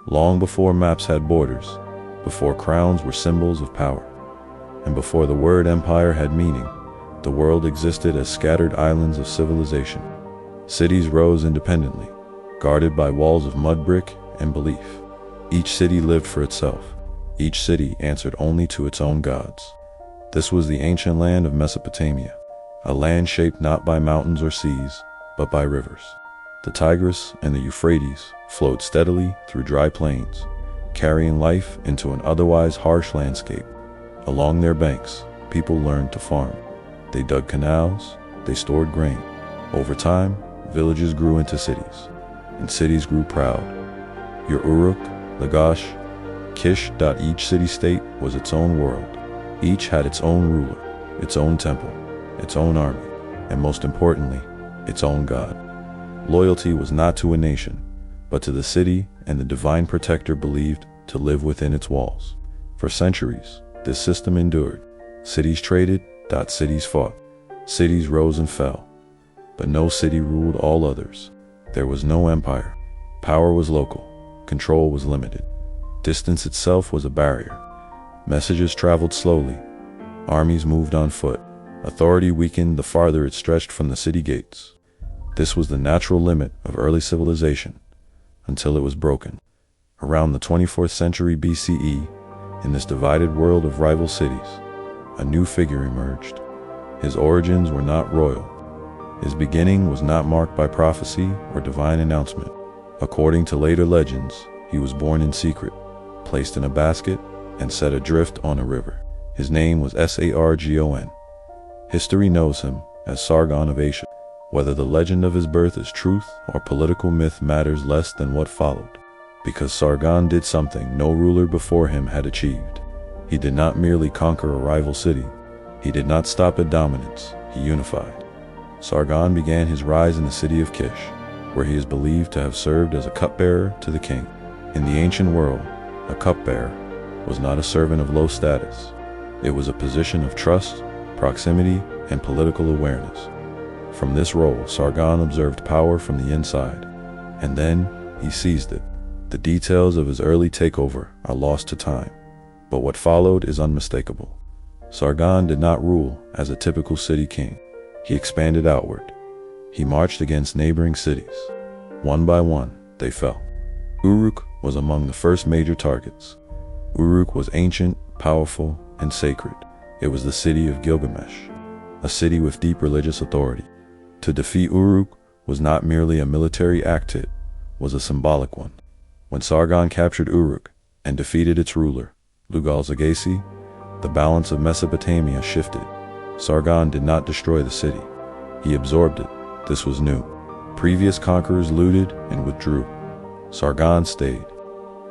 long before maps had borders, before crowns were symbols of power, and before the word empire had meaning, the world existed as scattered islands of civilization. Cities rose independently, guarded by walls of mud brick and belief. Each city lived for itself. Each city answered only to its own gods. This was the ancient land of Mesopotamia, a land shaped not by mountains or seas, but by rivers. The Tigris and the Euphrates flowed steadily through dry plains, carrying life into an otherwise harsh landscape. Along their banks, people learned to farm. They dug canals, they stored grain. Over time, villages grew into cities, and cities grew proud. Your Uruk, Lagash, Kish. Each city-state was its own world. Each had its own ruler, its own temple, its own army, and most importantly, its own god. Loyalty was not to a nation, but to the city and the divine protector believed to live within its walls. For centuries, this system endured. Cities traded. Cities fought. Cities rose and fell. But no city ruled all others. There was no empire. Power was local. Control was limited. Distance itself was a barrier. Messages traveled slowly. Armies moved on foot. Authority weakened the farther it stretched from the city gates. This was the natural limit of early civilization, until it was broken. Around the 24th century BCE, in this divided world of rival cities, a new figure emerged. His origins were not royal. His beginning was not marked by prophecy or divine announcement. According to later legends, he was born in secret, placed in a basket, and set adrift on a river. His name was Sargon. History knows him as Sargon of Asia. Whether the legend of his birth is truth or political myth matters less than what followed, because Sargon did something no ruler before him had achieved. He did not merely conquer a rival city. He did not stop at dominance. He unified. Sargon began his rise in the city of Kish, where he is believed to have served as a cupbearer to the king. In the ancient world, a cupbearer was not a servant of low status. It was a position of trust, proximity, and political awareness. From this role, Sargon observed power from the inside, and then he seized it. The details of his early takeover are lost to time, but what followed is unmistakable. Sargon did not rule as a typical city king. He expanded outward. He marched against neighboring cities. One by one, they fell. Uruk was among the first major targets. Uruk was ancient, powerful, and sacred. It was the city of Gilgamesh, a city with deep religious authority. To defeat Uruk was not merely a military act, it was a symbolic one. When Sargon captured Uruk and defeated its ruler, Lugal-Zaggisi, the balance of Mesopotamia shifted. Sargon did not destroy the city. He absorbed it. This was new. Previous conquerors looted and withdrew. Sargon stayed.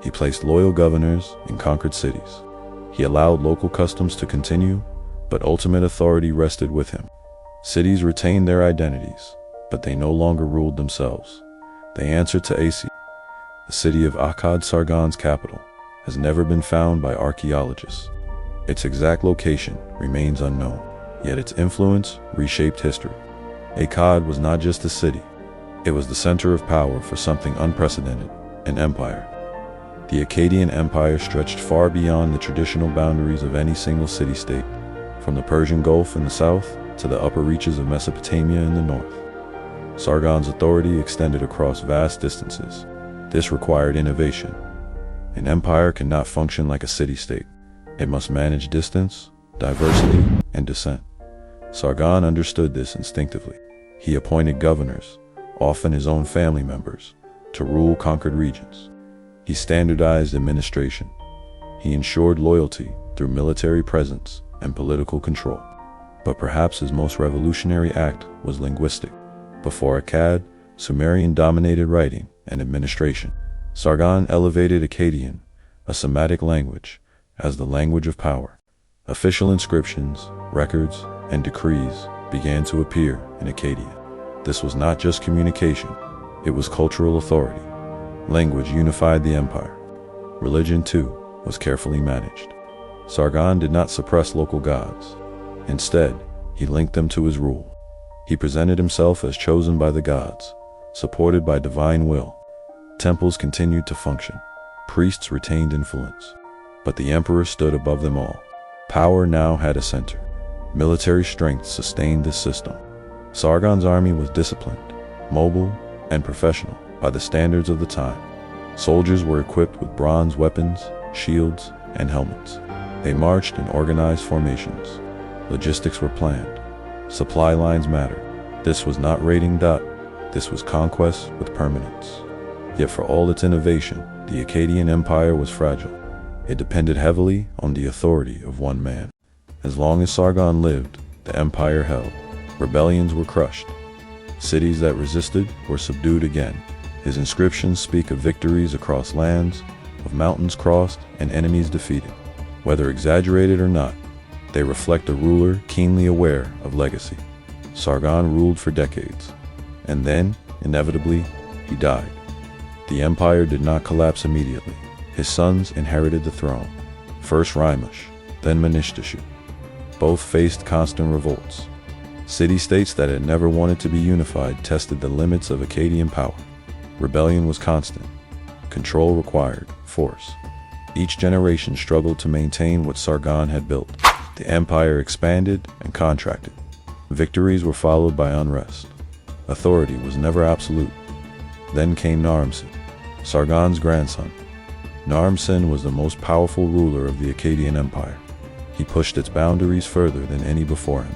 He placed loyal governors in conquered cities. He allowed local customs to continue, but ultimate authority rested with him. Cities retained their identities, but they no longer ruled themselves. They answered to Asi. The city of Akkad, Sargon's capital, has never been found by archaeologists. Its exact location remains unknown, yet its influence reshaped history. Akkad was not just a city. It was the center of power for something unprecedented, an empire. The Akkadian Empire stretched far beyond the traditional boundaries of any single city-state, from the Persian Gulf in the south to the upper reaches of Mesopotamia in the north. Sargon's authority extended across vast distances. This required innovation. An empire cannot function like a city-state. It must manage distance, diversity, and descent. Sargon understood this instinctively. He appointed governors, often his own family members, to rule conquered regions. He standardized administration. He ensured loyalty through military presence and political control. But perhaps his most revolutionary act was linguistic. Before Akkad, Sumerian dominated writing and administration. Sargon elevated Akkadian, a Semitic language, as the language of power. Official inscriptions, records, and decrees began to appear in Akkadia. This was not just communication, it was cultural authority. Language unified the empire. Religion, too, was carefully managed. Sargon did not suppress local gods. Instead, he linked them to his rule. He presented himself as chosen by the gods, supported by divine will. Temples continued to function. Priests retained influence, but the emperor stood above them all. Power now had a center. Military strength sustained this system. Sargon's army was disciplined, mobile, and professional by the standards of the time. Soldiers were equipped with bronze weapons, shields, and helmets. They marched in organized formations. Logistics were planned. Supply lines mattered. This was not raiding. This was conquest with permanence. Yet for all its innovation, the Akkadian Empire was fragile. It depended heavily on the authority of one man. As long as Sargon lived, the empire held. Rebellions were crushed. Cities that resisted were subdued again. His inscriptions speak of victories across lands, of mountains crossed and enemies defeated. Whether exaggerated or not, they reflect a ruler keenly aware of legacy. Sargon ruled for decades, and then, inevitably, he died. The empire did not collapse immediately. His sons inherited the throne, first Rimush, then Manishtashu. Both faced constant revolts. City-states that had never wanted to be unified tested the limits of Akkadian power. Rebellion was constant. Control required force. Each generation struggled to maintain what Sargon had built. The empire expanded and contracted. Victories were followed by unrest. Authority was never absolute. Then came Naram-Sin, Sargon's grandson. Naram-Sin was the most powerful ruler of the Akkadian Empire. He pushed its boundaries further than any before him.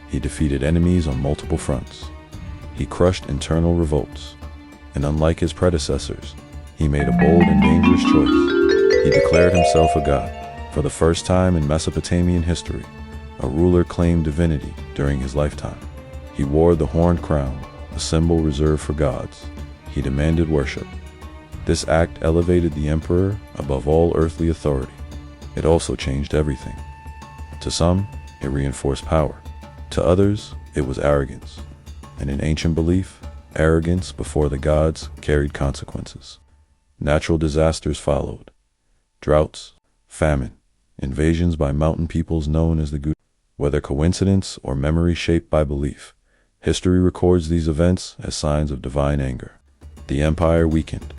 He defeated enemies on multiple fronts. He crushed internal revolts. And unlike his predecessors, he made a bold and dangerous choice. He declared himself a god. For the first time in Mesopotamian history, a ruler claimed divinity during his lifetime. He wore the horned crown, a symbol reserved for gods. He demanded worship. This act elevated the emperor above all earthly authority. It also changed everything. To some, it reinforced power. To others, it was arrogance. And in ancient belief, arrogance before the gods carried consequences. Natural disasters followed. Droughts, famine, invasions by mountain peoples known as the Gud. Whether coincidence or memory shaped by belief, history records these events as signs of divine anger. The empire weakened.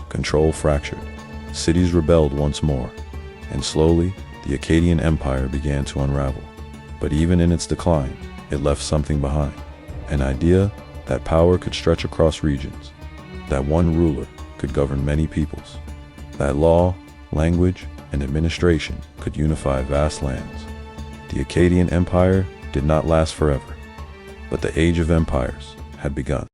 Control fractured. Cities rebelled once more. And slowly, the Akkadian Empire began to unravel. But even in its decline, it left something behind. An idea that power could stretch across regions. That one ruler could govern many peoples. That law, language, and administration could unify vast lands. The Akkadian Empire did not last forever, but the age of empires had begun.